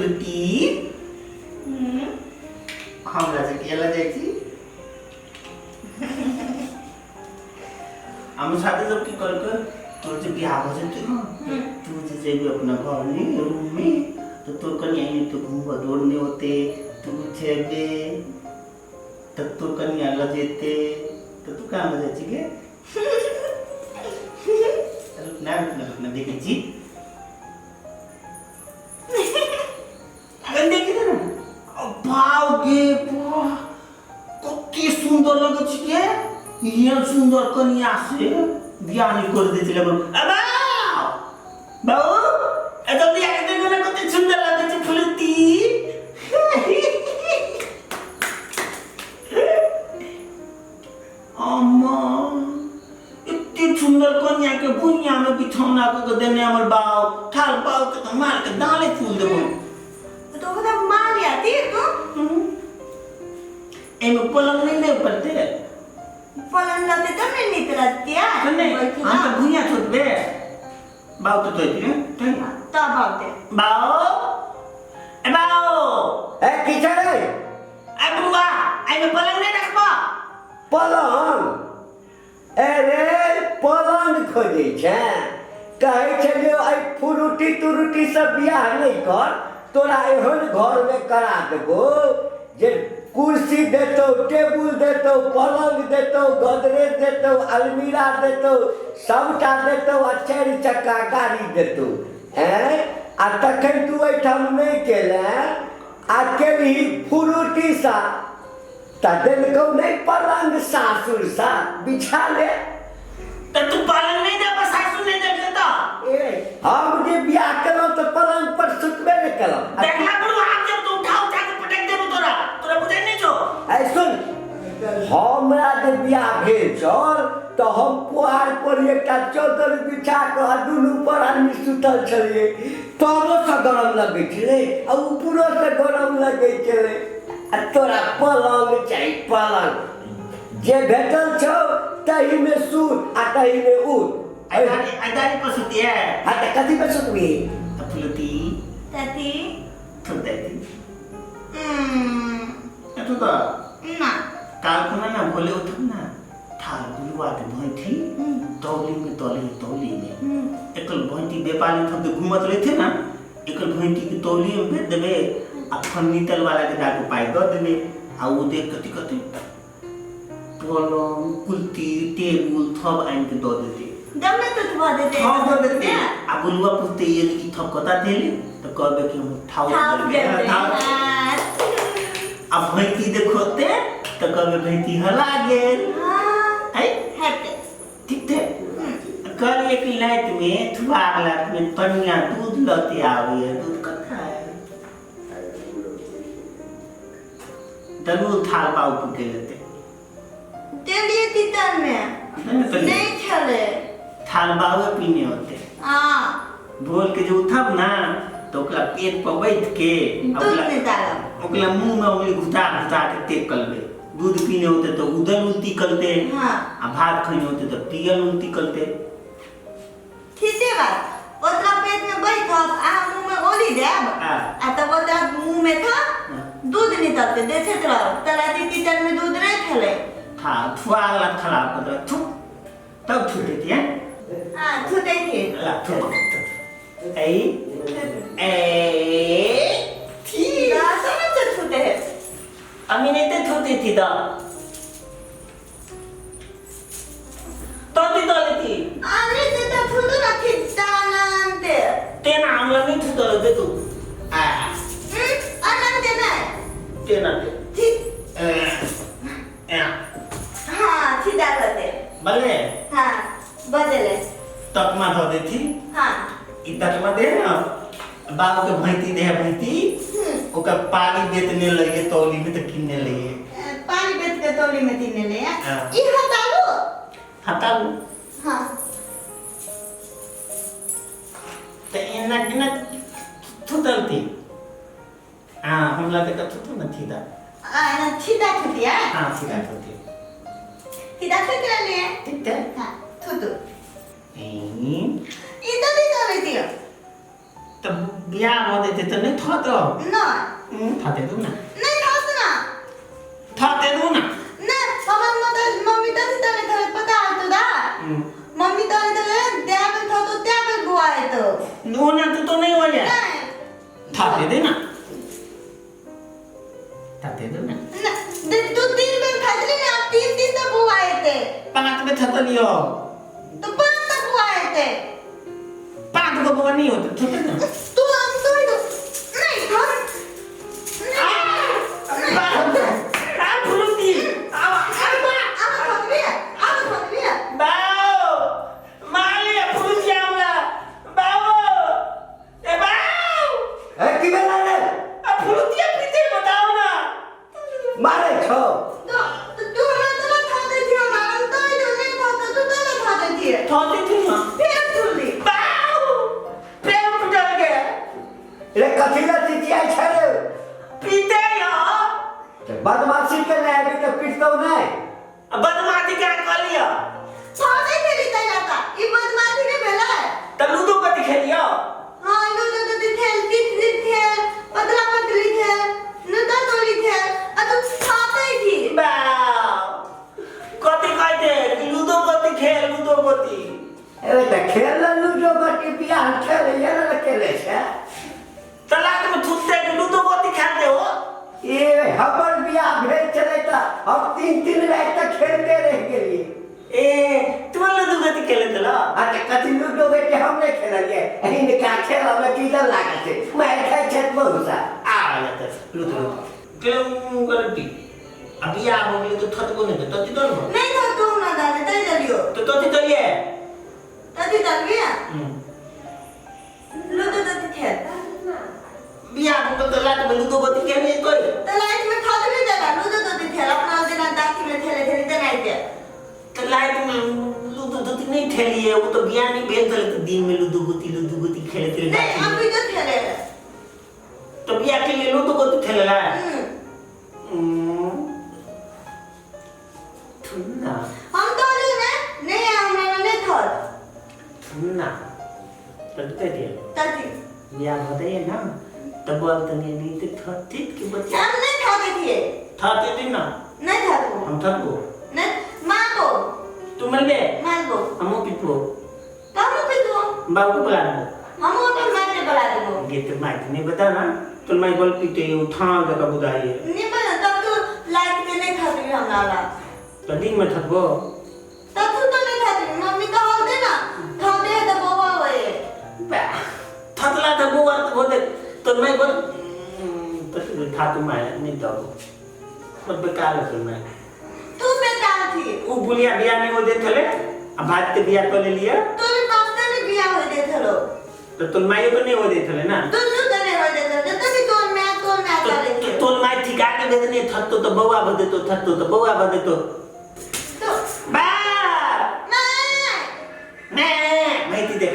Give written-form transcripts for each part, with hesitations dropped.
फुलती हमरा से केला जायची हम साथे जब की कर तोर जब बियाह हो जते ना तू जे जेबी अपना घर में रूम में तो तोर कन्या ने तो घूम दौड़ने होते तू जेबे तब तोर कन्या लजेते तो तू काम लजाची के ना देखे जी अगन देखी ना भाव गे कति सुंदर लगे छी के ये सुंदर कन्या से बियाह नहीं कर दे चले बाबू ए जल्दी आके देखो ना कति सुंदर लगे छी फुलती अम्मा इतनी सुंदर कन्या के भुइया में बिछौना को देने हमर बाव ठाल पाव के तो मार के दाले फूल देबो तो कदा मार आती तो एमे पलंग नहीं दे पड़ते पलंग लाते तो नहीं तरती है नहीं हम तो भुइया छोड़ बे बाव तो इतने तब आते बाव ए किचन रे ए बुआ एमे पलंग नहीं रखबो पलंग अरे पलंग खोजे छे कहे छलियो आई फुरुटी तुरुटी सब बियाह नहीं कर तोरा एहन घर में करा देबो जे कुर्सी देतो टेबुल देतो पलंग देतो गोदरेज देतो अलमीरा देतो सबटा देतो आ 4 चक्का गाड़ी देतो हैं आ तखन तू एठाम नहीं केले आ केली फुरुटी सा तदन को नहीं पलंग सासुर सा बिछा ले तो तू पलंग नहीं दे बस सासुर नहीं दे तो हम जे बियाह करो तो पलंग पर सुतबे नहीं करो देखला पर हाथ जब तू उठा के पटक देबो तोरा बुझै नहीं छो ऐ सुन हमरा जे बियाह भेल छल तो हम पुआर पर एकटा चौदर बिछा के दुनू पर आदमी सुतल छलिए तबो से गरम लगै छलै आ ऊपरो से गरम लगै छलै आ तोरा पलंग चाहिए पलंग जे भेटल छौ तही में सूत आ तही में उठ आदारी पर सुतिए आ त कथि पे सुतबी फुलती तती थुते तो ना काल को ना बोले उठ ना थाल बुलवा दे भैंठी तौली में एकल भैंठी बेपाली थक घूमत रहे थे ना एकल भैंठी की तौली में भेज देबे आ फर्नीचर वाला के डाको पाई दो देबे आ वो देख कति पलंग कुर्सी टेबुल सब आइन के दो देते दम में तो धवा देते हाँ दो देते आ बुलवा पूछते ये की थप कता देले तो कहबे कि हम ठाव दे अब भैंठी देखोते तो कहबे भैंठी हला गेल है ठीक है कल एक लाइट में थुआला में पनिया दूध लते आवे दूध कथा है तनु थाल पाउ के लेते तेलिए तीतर में नहीं चले थाल बावे पीने होते हां बोल के जो उठब ना तो ओकला पेट पर बैठ के ओकला मुंह में उंगली घुटा के टेक करबे दूध पीने होते तो उदल उल्टी करते हां आ भात खाने होते तो पियल उल्टी करते ठीक है बात ओतरा पेट में बैठ आ मुंह में ओली देब आ तब ओतरा मुंह में था दूध निकलते देखे तो तलाती किचन में दूध नहीं खले था थुआला खराब कर दे थु तब छूटे थी हैं हां छूटे थी ला थु ए थी ना समझ छूटे है अमीने ते छूटे थी दा तो ती अरे ते फुल रखी दानंते तेना आमला नहीं छूटो दे तू आ अनंते ना तेना ठीक हां सीधा करते बले हां बदले तकमा धो देती हां ई तकमा दे ना बाबू के भैंती दे भैंती ओका पानी बेचने लगे तौली में तो किनने लगे पानी बेच के तौली में किनने ले हां ई हटालो हां तो इना किना थुतलती हां हमला ते कथु न थीदा ना सीधा छुटिया हां सीधा थुती सीधा छुटिया ले ठीक है हां थुतु ई तो भी कर रही थी तब बियाह होते थाते तो नहीं था तो नहीं थाते तो ना नहीं था ना थाते तो ना नहीं हमारे मम्मी तो नहीं था पता है तो दा मम्मी तो नहीं था त्या पे बुआ है तो नोना तो नहीं हो जाए थाते दे ना थाते दो ना तू 3 बार खाते ना 3 तो बुआ आए थे पांच में थाता लियो तो 5 तो बुआ आए थे 5 को बुआ नहीं होता थाते ना तू हम तो नहीं घर बदमाशी के नहीं अभी तो पीटता हूँ नहीं बदमाशी क्या कर लिया सादे खेली था जाता ये बदमाशी ने भेला है तब लूडो का खेलियो हां लूडो तो खेलती थी पतला पतली थे नुदा तोली थे आ तू खाते ही थी बा कति कहते लूडो कति खेल लूडो कति अरे तो खेल लूडो कति बिया खेल ये ना खेले छे तलाक में छूटते कि लूडो कति खेलते हो ये हबर बिया भेज चले था हम 3 रात तक खेलते रह गए ए तुम लूडो कति खेले तला अरे कति लूडो के हमने खेला ये अही ने क्या खेला मैं किधर लागा थे मैं खाई छत बहुत सा आ जाता लूडो क्यों करती अभी आ हो गई तो थत को नहीं तो तो नहीं तो तू ना दादा तई चलियो तो ये तई चल गया लूडो तो खेलता बिया को तलाक में लूडो कति खेले कोई तलाक में खाते नहीं जाता लूडो तो खेला अपना दिन दाखी में खेले खेले देना ही तलाक में लूडो तो नहीं खेली है वो तो बिया नहीं बेल तो दिन में लूडो गोती खेले थे नहीं अभी तो खेले तो बिया के लिए लूडो गोती खेले ला थुना हम तो नहीं हमारा नहीं था थुना तब ताकि बिया होता है ना तब बोलते नहीं तो थाते के बच्चे हम नहीं खाते थे थाते थे ना नहीं खाते हम थको नहीं मां को तुम मिल गए मां को हम पिटो कम पिटो बाबू को बुला दो हम अपन मां ने बुला दो ये तो मैं नहीं बता ना तो मैं बोल पीटे उठा का बुदाई नहीं पता तब तो लाइट में नहीं खाते हम लाला तो दिन में थको तब तो नहीं खाते मम्मी तो बोल दे ना खाते तो बाबा वे थकला तो वो बोलते तो मैं बोल तो था तुम नहीं तो बहुत बेकार है तुम तू बेकार थी वो बुलिया बिया नहीं हो दे थले अब बात के बिया तो ले लिया तोरे पास ने बिया हो दे थलो तो तुम माई तो नहीं हो दे थले ना तू नु तने हो दे थलो तभी तो मैं करे तो तुम माई ठिका के भेजने थत्तो तो बौआ बदे तो थत्तो तो बौआ बदे तो बा मैं ती देख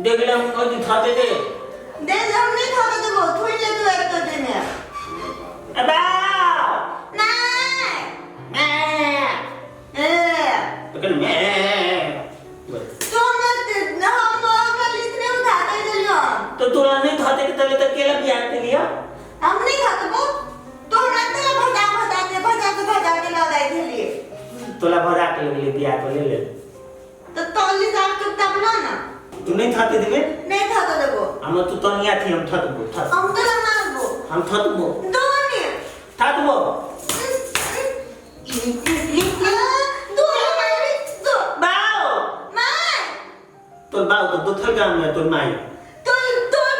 देख ले हम कोई खाते थे हम नहीं खाते तो बहुत थोड़ी ले तो एक तो देने अबा तो कल मैं तो हम इतने उठाते चलियो तो तोला नहीं खाते के तले तक केला बिया के लिया हम नहीं खाते वो तो हम तले भजा के लगाए थे लिए तोला भरा के ले बिया को ले ले तो तौली साफ तो तबला ना तू नहीं खाते थे नहीं खाते देखो हम तो तनिया थी हम थत हम तो मारबो हम थत बो दो नहीं थत बो तू मारी तो बाओ माय तो बाओ तो दो थल काम में तो माई तो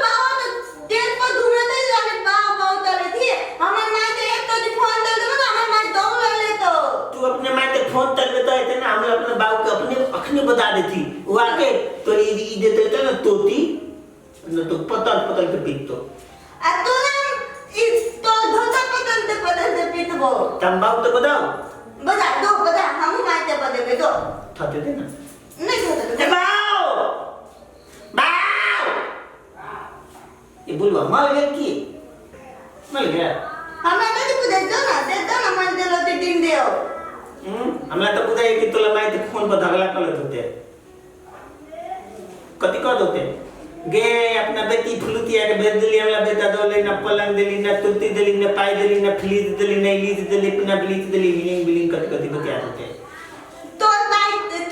बाबा तो देर पर घूमने नहीं जाने बाबा उतरे थी हमारे माय के एक तो फोन दे दो ना हमारे माय दो ले तो तू अपने माई ते फोन कर देता है ना हम अपने बाऊ के अपने अखने बता देती वो आके तो ये देते थे ना तोती न तो पतल के पीट तो आ तो ना इस तो धोता पतल से पीटबो तम बाऊ तो बताओ बता हम माय ते बदे पे दो खाते थे ना नहीं खाते बाऊ ये बोलवा मर गया की मर गया हमें तो दे दो ना मन दे लो दिन देओ हमला तो बुझाई कि तोला माई ते फोन पर धगला कर लेते कति कर दोते गे अपना बेटी फुलुतिया के भेज दिली हमरा बेटा दोले न पलंग दिली न तुलती दिली न पाई दिली न फ्लीज दिली न लीज दिली न ब्लीच दिली बिलिंग बिलिंग कति बतिया दोते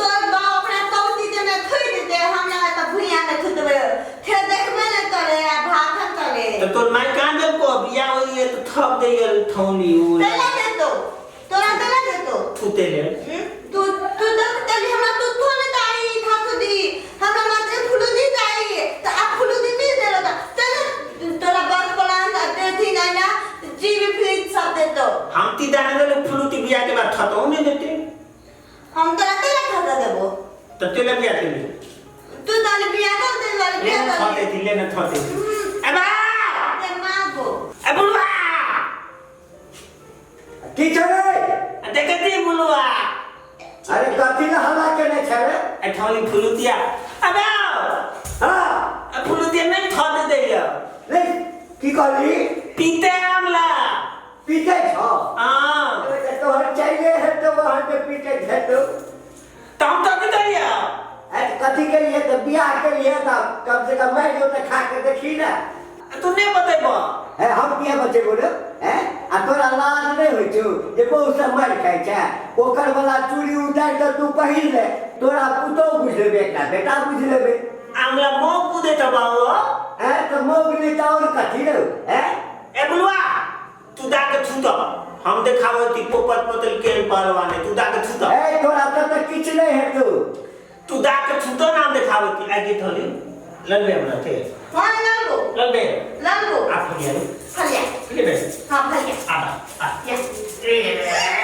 तोर बाप अपना तौती दे में थई दे हमरा त भुइया में थुतबे थे देखबे न करे आ भाखन करे तो तोर माई कान जब को बिया होई तो थप देयल थौली उ तला दे तो तोरा तला दे तो थुते ले तू तली हमरा तू थोने ताई थाकु दी हमरा माते फुलु दी ताई त आ फुलु दी दे देलो त तोरा बस पलान दे थी ना जीवी फ्रीज सब दे तो हम ती दाने दे फुलुती बिया के बाद थतो ने देते हम तोरा तला खाता देबो तो तेला बिया के तू ताले बिया कर दे वाले बिया कर थते दिले न थते अबा ते मागो बुलवा की छरे देखती बुलवा अरे कथी न हल्ला केने छरे एठौली फुलुतिया अबे हां फुलुतिया नहीं थते दैया ले की कहली पीते आमला पीते छ हां तो हर चाहिए है तो वहां पे पीते है तो तम तो की दैया ऐ कथी के लिए तो बियाह के लिए तो कम से कम मैं जो खा के देखी ना तू नहीं बतेबो है हम किया बचे बोलो है आ तोरा लाज नहीं होई छु जे बहु से मार खाइ छै ओकर वाला चूड़ी उतार के तू पहिर ले तोरा पुतो बुझ लेबे का बेटा बुझ लेबे आमला मो कुदे त बाबू है तो मोग नहीं तो और कथी रे है ए बुलवा तू दाके छूतो हम देखावो ती पोपट पतल के परवाने तू दाके छूतो ए तोरा तो किछ नहीं है तू दाके छूतो नाम देखावो ती आगे थोली ललबे हमरा थे हां ललबे लांगो आप लिया फलिया ले बे हां फलिया आ या ए